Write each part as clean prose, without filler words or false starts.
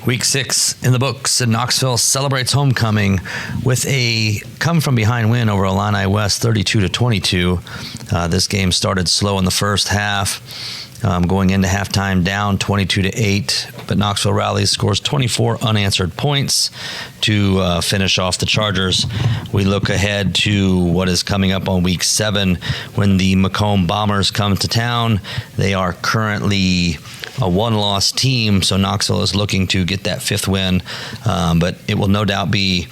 Week 6 in the books, and Knoxville celebrates homecoming with a come-from-behind win over Illini West, 32-22. This game started slow in the first half, going into halftime down 22-8, but Knoxville rallies, scores 24 unanswered points to finish off the Chargers. We look ahead to what is coming up on Week 7 when the Macomb Bombers come to town. They are currently a one-loss team, so Knoxville is looking to get that 5th win, but it will no doubt be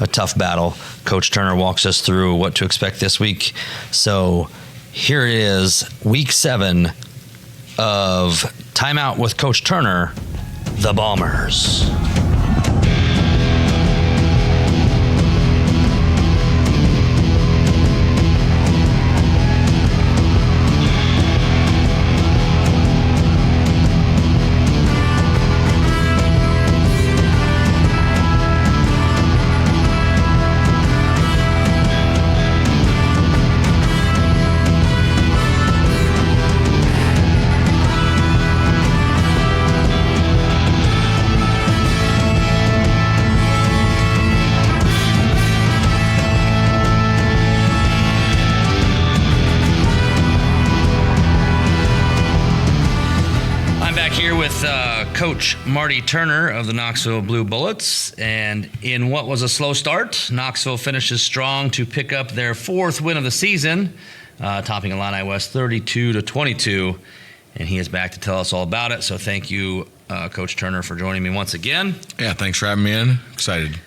a tough battle. Coach Turner walks us through what to expect this week. So here it is, Week 7 of Timeout with Coach Turner, the Bombers. Coach Marty Turner of the Knoxville Blue Bullets, and in what was a slow start, Knoxville finishes strong to pick up their 4th win of the season, topping Illini West 32-22, and he is back to tell us all about it. So thank you, Coach Turner, for joining me once again. Yeah, thanks for having me in. Excited.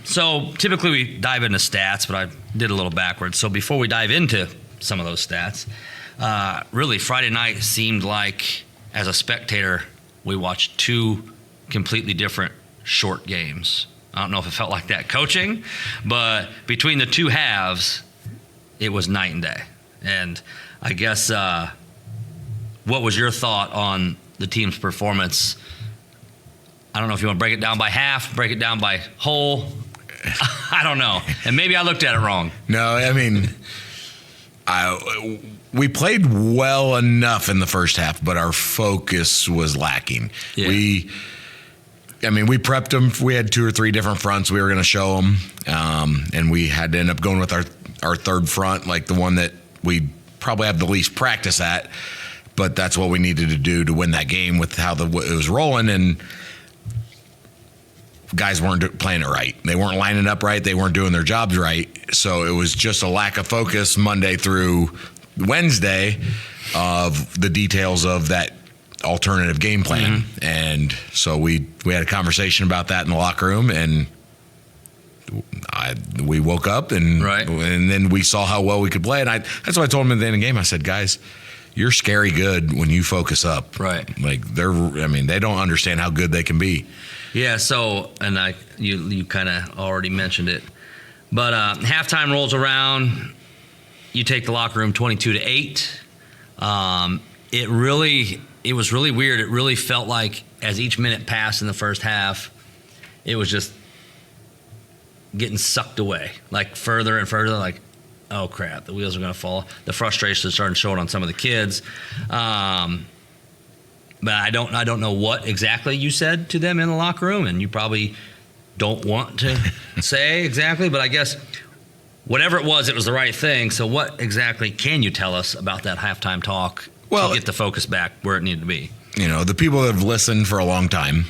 So typically we dive into stats, but I did a little backwards. So before we dive into some of those stats, really Friday night seemed like, as a spectator, we watched 2 completely different short games. I don't know if it felt like that coaching, but between the 2 halves, it was night and day. And I guess, what was your thought on the team's performance? I don't know if you want to break it down by half, break it down by whole. I don't know. And maybe I looked at it wrong. No, I mean, we played well enough in the first half, but our focus was lacking. Yeah. We prepped them. We had 2 or 3 different fronts we were going to show them, and we had to end up going with our third front, like the one that we probably have the least practice at, but that's what we needed to do to win that game with how it was rolling, and guys weren't playing it right. They weren't lining up right. They weren't doing their jobs right. So it was just a lack of focus Monday through Wednesday of the details of that alternative game plan. Mm-hmm. And so we had a conversation about that in the locker room, and we woke up and then we saw how well we could play. And that's what I told them at the end of the game. I said, guys, you're scary good when you focus up. Right. Like they don't understand how good they can be. Yeah, so, and you kind of already mentioned it, but halftime rolls around, you take the locker room 22-8. It was really weird. It really felt like as each minute passed in the first half, it was just getting sucked away, like further and further, like, oh crap, the wheels are going to fall. The frustration is starting to show it on some of the kids. But I don't know what exactly you said to them in the locker room, and you probably don't want to say exactly, but I guess whatever it was the right thing. So what exactly can you tell us about that halftime talk to get the focus back where it needed to be? You know, the people that have listened for a long time,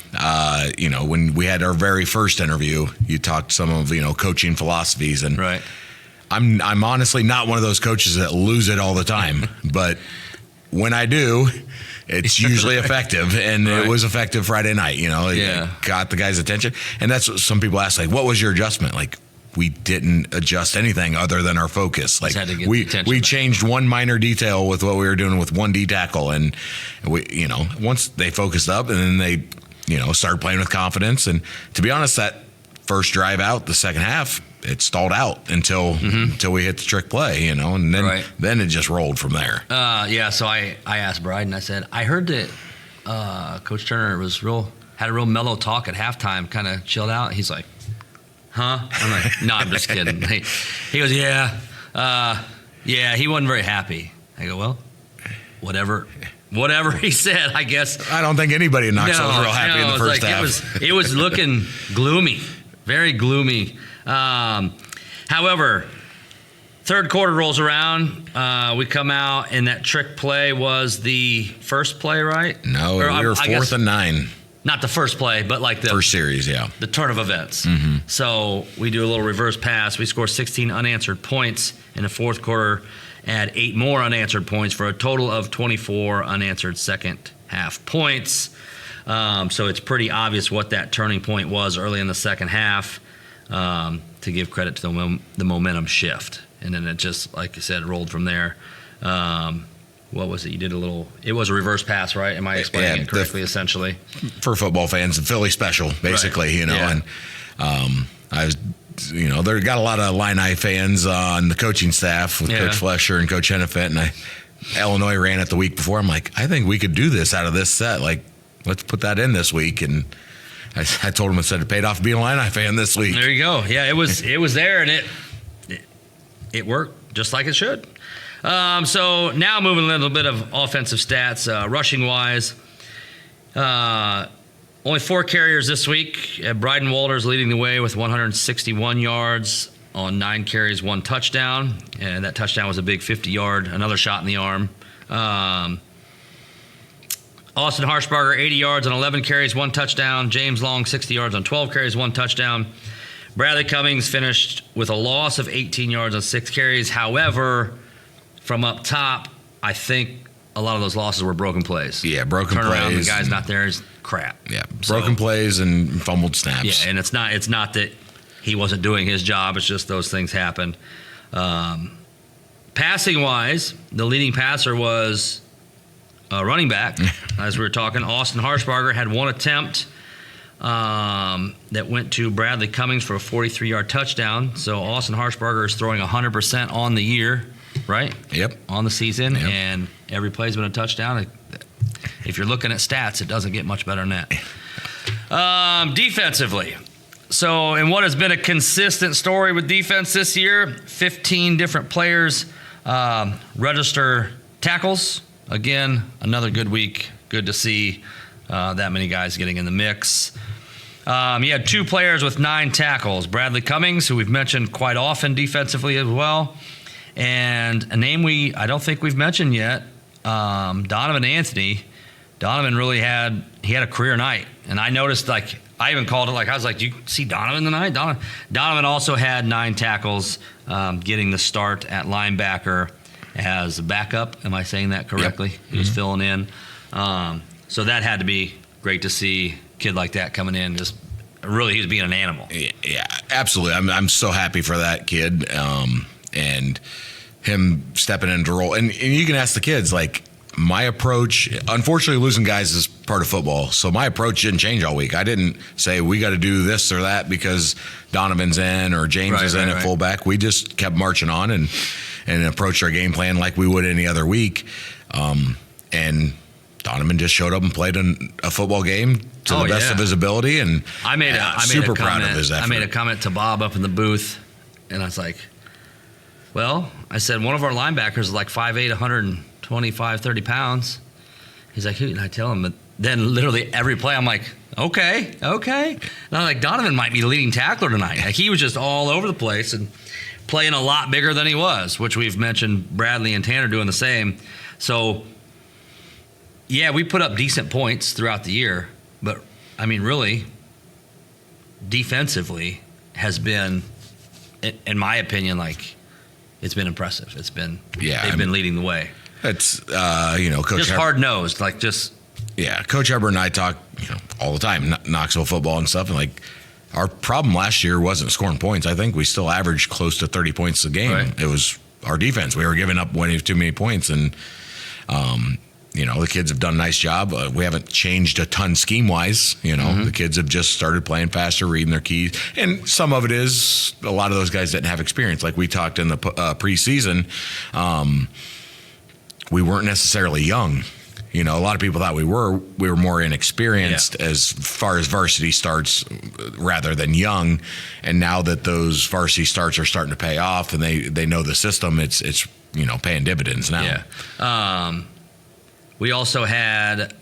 when we had our very first interview, you talked some of, coaching philosophies, and right. I'm honestly not one of those coaches that lose it all the time, but when I do, it's usually effective, and It was effective Friday night. It got the guy's attention, and that's what some people ask. Like, what was your adjustment? Like, we didn't adjust anything other than our focus. Like, we changed one minor detail with what we were doing with 1D tackle, and we, once they focused up, and then they, started playing with confidence. And to be honest, that first drive out, the second half, it stalled out until we hit the trick play, and then it just rolled from there. So I asked Bryden, I said, I heard that Coach Turner had a real mellow talk at halftime, kind of chilled out. He's like, huh? I'm like, no, I'm just kidding. He goes, yeah, he wasn't very happy. I go, well, whatever whatever he said, I guess. I don't think anybody in Knoxville was real happy in the first half. It was looking gloomy, very gloomy. However, third quarter rolls around. We come out, and that trick play was the first play, right? No, we were 4th and 9. Not the first play, but like the first series, yeah. The turn of events. Mm-hmm. So we do a little reverse pass. We score 16 unanswered points in the fourth quarter, add 8 more unanswered points for a total of 24 unanswered second half points. So it's pretty obvious what that turning point was early in the second half, to give credit to the momentum shift. And then it just, like you said, rolled from there. What was it? You did it was a reverse pass, right? Am I explaining it correctly, essentially? For football fans, Philly special, basically, right. And I was, they got a lot of Illini fans on the coaching staff with Coach Flesher and Coach Hennefett, and Illinois ran it the week before. I'm like, I think we could do this out of this set. Like, let's put that in this week. And I told him, it paid off being a Illini fan this week. There you go. Yeah, it was there, and it worked just like it should. So now moving a little bit of offensive stats, rushing wise. Only 4 carriers this week. Bryden Walters leading the way with 161 yards on 9 carries, 1 touchdown. And that touchdown was a big 50-yard, another shot in the arm. Austin Harshbarger, 80 yards on 11 carries, 1 touchdown. James Long, 60 yards on 12 carries, 1 touchdown. Bradley Cummings finished with a loss of 18 yards on 6 carries. However, from up top, I think a lot of those losses were broken plays. Yeah, broken plays. Turnaround, the guy's not there is crap. Yeah, broken plays and fumbled snaps. Yeah, and it's not that he wasn't doing his job. It's just those things happen. Passing-wise, the leading passer was a running back, as we were talking. Austin Harshbarger had 1 attempt that went to Bradley Cummings for a 43-yard touchdown. So Austin Harshbarger is throwing 100% on the year, right? Yep. On the season, yep. And every play's been a touchdown. If you're looking at stats, it doesn't get much better than that. Defensively. So, in what has been a consistent story with defense this year, 15 different players register tackles. Again, another good week. Good to see that many guys getting in the mix. You had 2 players with 9 tackles. Bradley Cummings, who we've mentioned quite often defensively as well. And a name I don't think we've mentioned yet, Donovan Anthony. Donovan really had a career night. And I noticed, I even called it, I was like, do you see Donovan tonight? Donovan also had 9 tackles, getting the start at linebacker as a backup. Am I saying that correctly? Yep. He was filling in. So that had to be great to see a kid like that coming in. Just really, he's being an animal. Yeah, absolutely. I'm so happy for that kid. And him stepping into role. And you can ask the kids, my approach, unfortunately losing guys is part of football, so my approach didn't change all week. I didn't say we got to do this or that because Donovan's in or James is in at fullback. We just kept marching on and approached our game plan like we would any other week. And Donovan just showed up and played a football game to the best of his ability, and I made super proud of his effort. I made a comment to Bob up in the booth, and I was like, well, I said, one of our linebackers is 5'8", 125, 30 pounds. He's like, who? And I tell him, but then literally every play, I'm like, okay. And I'm like, Donovan might be the leading tackler tonight. He was just all over the place and playing a lot bigger than he was, which we've mentioned Bradley and Tanner doing the same. So, yeah, we put up decent points throughout the year, but, really, defensively has been, in my opinion, it's been impressive. They've been leading the way. It's Coach just hard-nosed, Yeah, Coach Hubbard and I talk all the time, Knoxville football and stuff, and our problem last year wasn't scoring points. I think we still averaged close to 30 points a game. Right. It was our defense. We were giving up way too many points, and the kids have done a nice job. We haven't changed a ton scheme-wise. The kids have just started playing faster, reading their keys. And some of it is a lot of those guys didn't have experience. Like we talked in the preseason, we weren't necessarily young. A lot of people thought we were more inexperienced as far as varsity starts rather than young. And now that those varsity starts are starting to pay off and they know the system, it's paying dividends now. Yeah. We also had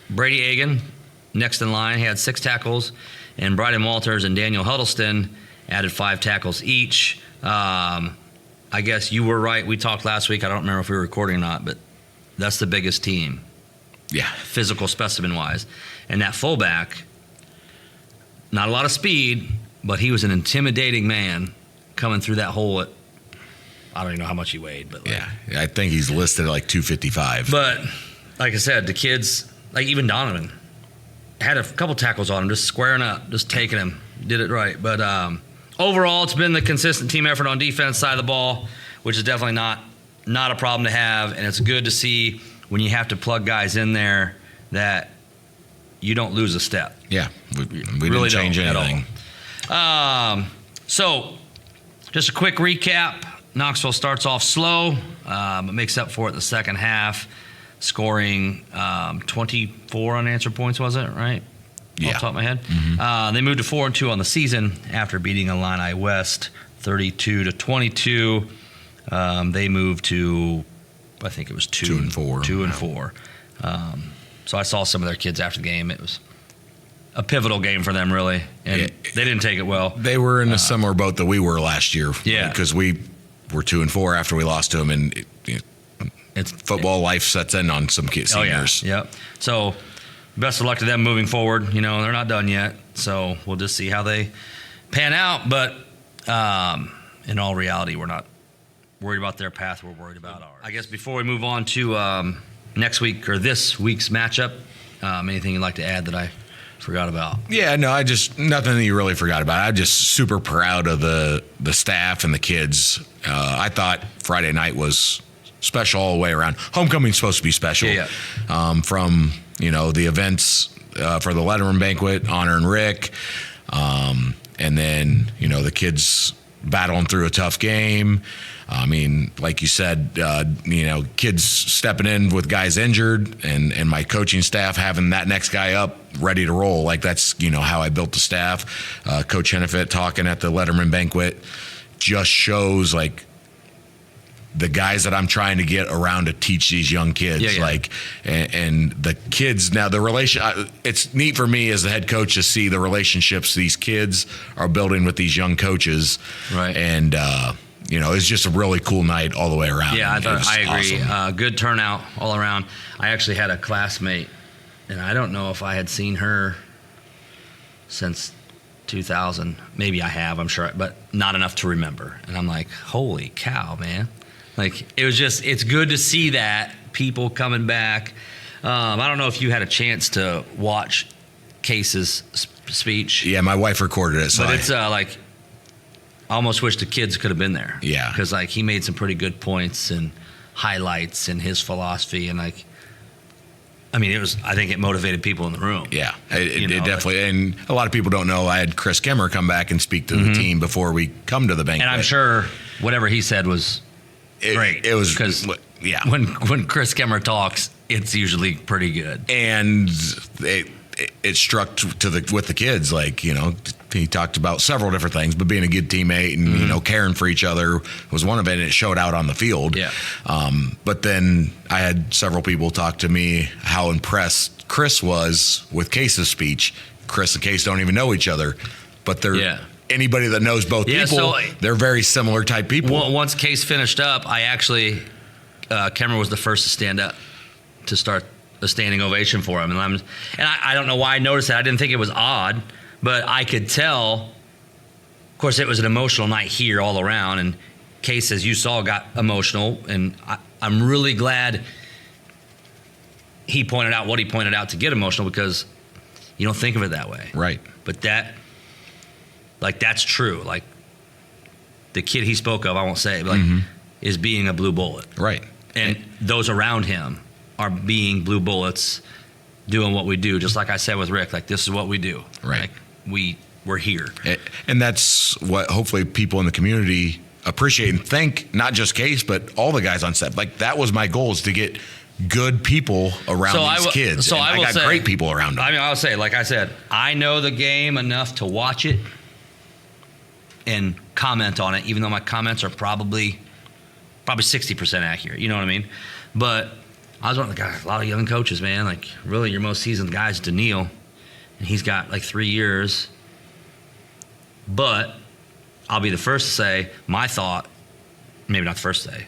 Brady Agan next in line. He had 6 tackles, and Bryden Walters and Daniel Huddleston added 5 tackles each. I guess you were right. We talked last week. I don't remember if we were recording or not, but that's the biggest team. Yeah. Physical specimen-wise. And that fullback, not a lot of speed, but he was an intimidating man coming through that hole at, I don't even know how much he weighed. But yeah, I think he's listed at like 255. But like I said, the kids, like even Donovan, had a couple tackles on him, just squaring up, just taking him, did it right. But overall, it's been the consistent team effort on defense side of the ball, which is definitely not a problem to have. And it's good to see when you have to plug guys in there that you don't lose a step. Yeah, we really didn't change anything. So just a quick recap. Knoxville starts off slow, but makes up for it in the second half, scoring 24 unanswered points, was it, right? Yeah. Off the top of my head. Mm-hmm. They moved to 4-2 on the season after beating Illini West 32-22. They moved to, I think it was 2-4. 2-4. So I saw some of their kids after the game. It was a pivotal game for them, really, and they didn't take it well. They were in a similar boat that we were last year. Yeah, because we were 2-4 after we lost to them, and football life sets in on some kids. Seniors. Oh, yeah. Yep. So best of luck to them moving forward. You know, they're not done yet, so we'll just see how they pan out. But in all reality, we're not worried about their path. We're worried about ours. I guess before we move on to next week or this week's matchup, anything you'd like to add that I forgot about? Yeah, no, nothing that you really forgot about. I'm just super proud of the staff and the kids. I thought Friday night was special all the way around. Homecoming's supposed to be special. Yeah. From, the events for the Letterman banquet, honoring Rick, and then, the kids battling through a tough game. I mean, like you said, kids stepping in with guys injured and my coaching staff having that next guy up ready to roll. Like that's, how I built the staff. Coach Hennefit talking at the Letterman banquet just shows like the guys that I'm trying to get around to teach these young kids. Yeah. Like, and the kids now, it's neat for me as the head coach to see the relationships these kids are building with these young coaches. Right. And, it's just a really cool night all the way around. Yeah, I agree. Awesome. Good turnout all around. I actually had a classmate, and I don't know if I had seen her since 2000. Maybe I have, I'm sure, but not enough to remember. And I'm like, holy cow, man. Like, it's good to see that, people coming back. I don't know if you had a chance to watch Case's speech. Yeah, my wife recorded it. So but it's I almost wish the kids could have been there. Yeah. Because, he made some pretty good points and highlights in his philosophy. And, I think it motivated people in the room. Yeah, it definitely. And a lot of people don't know I had Chris Kemmer come back and speak to the team before we come to the banquet. And I'm sure whatever he said was great. It was, because yeah. When Chris Kemmer talks, it's usually pretty good. And it struck with the kids, he talked about several different things, but being a good teammate and caring for each other was one of it, and it showed out on the field. Yeah. But then I had several people talk to me how impressed Chris was with Case's speech. Chris and Case don't even know each other, but they're anybody that knows both people, so, they're very similar type people. Once Case finished up, I actually Kemmer was the first to stand up to start a standing ovation for him, and I don't know why I noticed that. I didn't think it was odd, but I could tell. Of course, it was an emotional night here all around, and Case, as you saw, got emotional, and I'm really glad he pointed out what he pointed out to get emotional, because you don't think of it that way, right? But that's true. Like the kid he spoke of, I won't say it, but is being a blue bullet, right? And those around him are being blue bullets, doing what we do. Just like I said with Rick, this is what we do. Right. We're here. And that's what hopefully people in the community appreciate and thank, not just Case, but all the guys on set. That was my goal, is to get good people around these kids. So I got great people around them. I will say, like I said, I know the game enough to watch it and comment on it, even though my comments are probably 60% accurate. You know what I mean? But I was one of the guys, a lot of young coaches, man. Like, really, your most seasoned guy is Daniil, and he's got like 3 years. But I'll be the first to say, my thought, maybe not the first to say,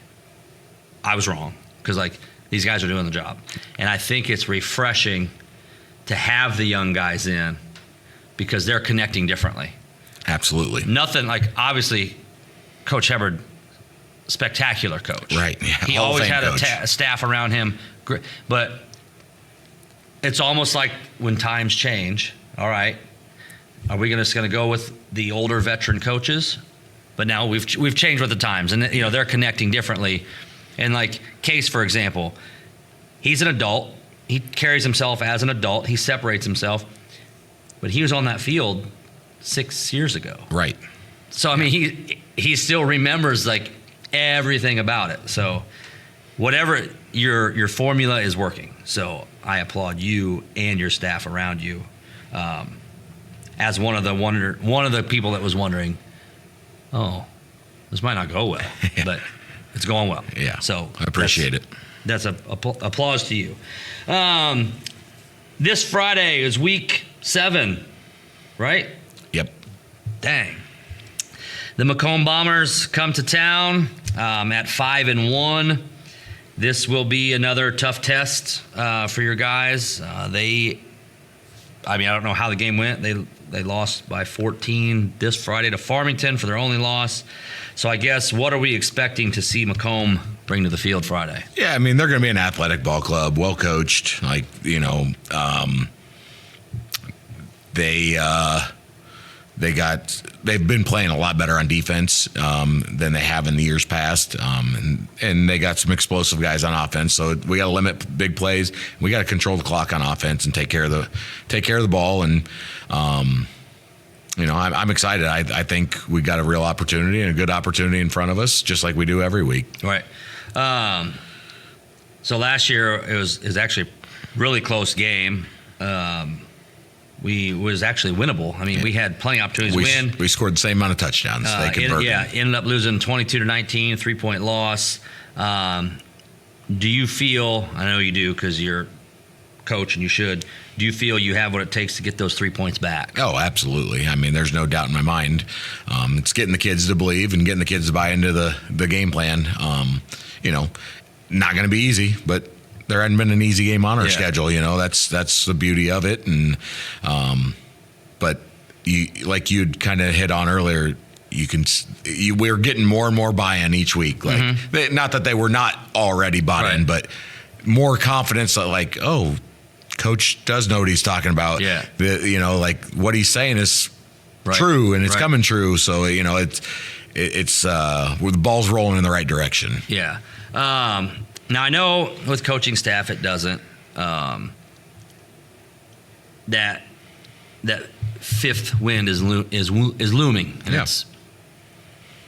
I was wrong, because like these guys are doing the job, and I think it's refreshing to have the young guys in because they're connecting differently. Absolutely. Nothing like, obviously, Coach Hubbard, spectacular coach. Right. Yeah. He always had a staff around him. But it's almost like when times change, all right, are we just going to go with the older veteran coaches? But now we've changed with the times, and they're connecting differently. And like Case, for example, he's an adult. He carries himself as an adult. He separates himself. But he was on that field 6 years ago. Right. So, I mean, he still remembers, like, everything about it. So whatever your formula is working. So I applaud you and your staff around you as one of the people that was wondering, oh, this might not go well, but it's going well. Yeah. So I appreciate it. That's applause to you. This Friday is week 7, right? Yep. Dang. The Macomb Bombers come to town at 5-1. This will be another tough test for your guys. I don't know how the game went. They lost by 14 this Friday to Farmington for their only loss. So I guess, what are we expecting to see Macomb bring to the field Friday? Yeah, I mean, they're going to be an athletic ball club, well coached. Like, they've been playing a lot better on defense than they have in the years past, and they got some explosive guys on offense. So we got to limit big plays. We got to control the clock on offense and take care of the ball. And I'm excited. I think we got a real opportunity and a good opportunity in front of us, just like we do every week. Right. So last year it was actually a really close game. Was actually winnable. I mean, we had plenty of opportunities to win. We scored the same amount of touchdowns. They converted. Ended up losing 22-19, 3-point loss. Do you feel, I know you do because you're coach and you should, do you feel you have what it takes to get those 3 points back? Oh, absolutely. I mean, there's no doubt in my mind. It's getting the kids to believe and getting the kids to buy into the game plan. Not going to be easy, but there hadn't been an easy game on our schedule. That's the beauty of it. And but you'd kind of hit on earlier, we're getting more and more buy-in each week. Like, not that they were not already bought in, but more confidence that, like, oh, coach does know what he's talking about. Yeah. Like what he's saying is true, and it's coming true. So it's where the ball's rolling in the right direction. Yeah. Now, I know with coaching staff it doesn't. That fifth win is looming, and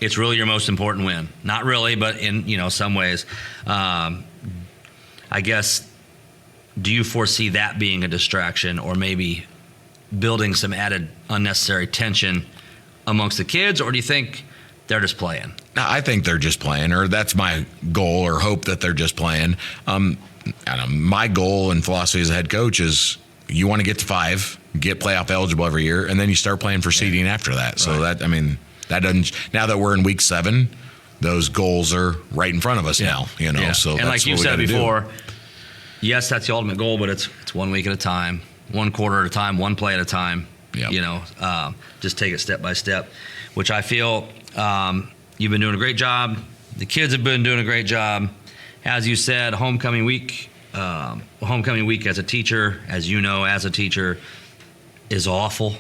it's really your most important win. Not really, but in some ways. I guess, do you foresee that being a distraction, or maybe building some added unnecessary tension amongst the kids, or do you think they're just playing? I think they're just playing, or that's my goal or hope, that they're just playing. My goal and philosophy as a head coach is you want to get to 5, get playoff eligible every year, and then you start playing for seeding after that. So that doesn't, now that we're in week 7, those goals are right in front of us now, so and that's like you said before, yes, that's the ultimate goal, but it's 1 week at a time, 1 quarter at a time, 1 play at a time. Just take it step by step, which I feel you've been doing a great job. The kids have been doing a great job. As you said, homecoming week as a teacher, as a teacher, is awful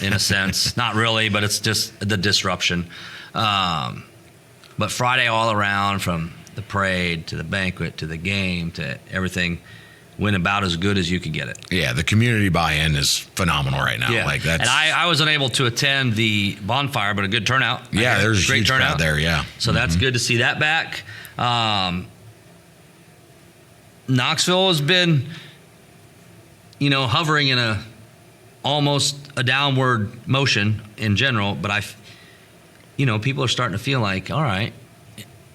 in a sense. Not really, but it's just the disruption. But Friday all around, from the parade to the banquet to the game to everything, went about as good as you could get it. Yeah, the community buy-in is phenomenal right now. Yeah. And I was unable to attend the bonfire, but a good turnout. Yeah, there's a great turnout there. Yeah, so that's good to see that back. Knoxville has been, hovering in almost a downward motion in general, but people are starting to feel like, all right,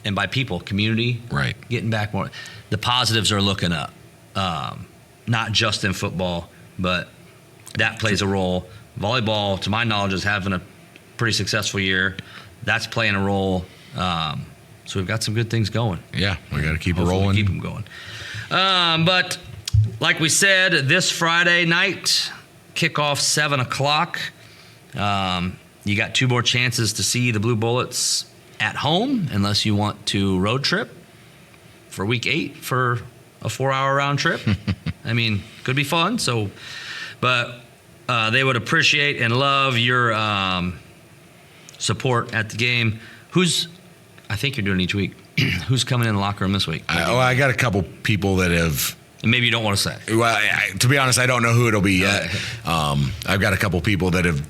and by people, community, right, getting back more. the positives are looking up. Not just in football, but that plays a role. Volleyball, to my knowledge, is having a pretty successful year. That's playing a role. So we've got some good things going. Yeah, we got to keep it rolling. Keep them going. But like we said, this Friday night, kickoff 7 o'clock. You got 2 more chances to see the Blue Bullets at home, unless you want to road trip for week 8 for a 4-hour round trip. I mean, could be fun. So, but they would appreciate and love your support at the game. I think you're doing each week. Who's coming in the locker room this week? I got a couple people that have. And maybe you don't want to say. Well, to be honest, I don't know who it'll be yet. I've got a couple people that have,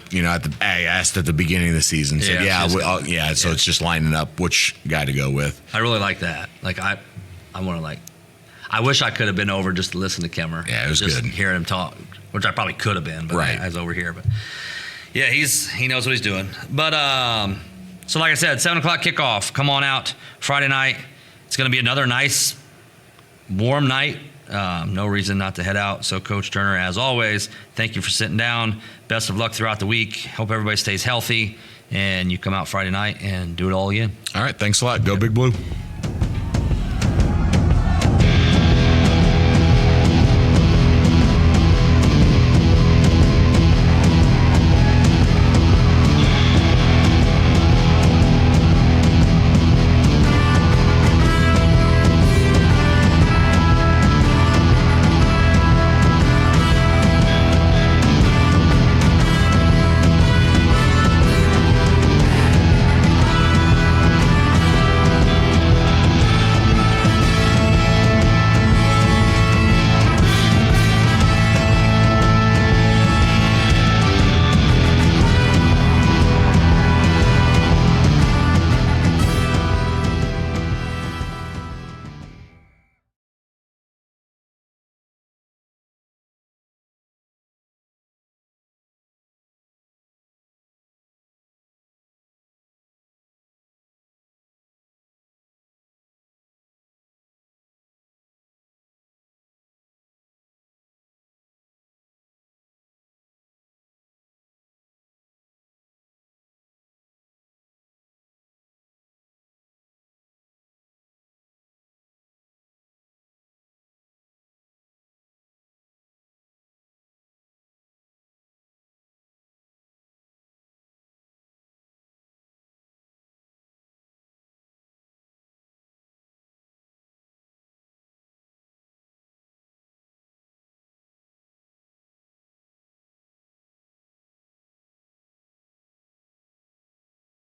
I asked at the beginning of the season. Said, so it's just lining up which guy to go with. I really like that. Like I want to I wish I could have been over just to listen to Kemmer. Yeah, it was just good. Hearing him talk, which I probably could have been, but right. I was over here. But yeah, he knows what he's doing. But so like I said, 7 o'clock kickoff. Come on out Friday night. It's going to be another nice, warm night. No reason not to head out. So Coach Turner, as always, thank you for sitting down. Best of luck throughout the week. Hope everybody stays healthy and you come out Friday night and do it all again. All right. Thanks a lot. Go Big Blue.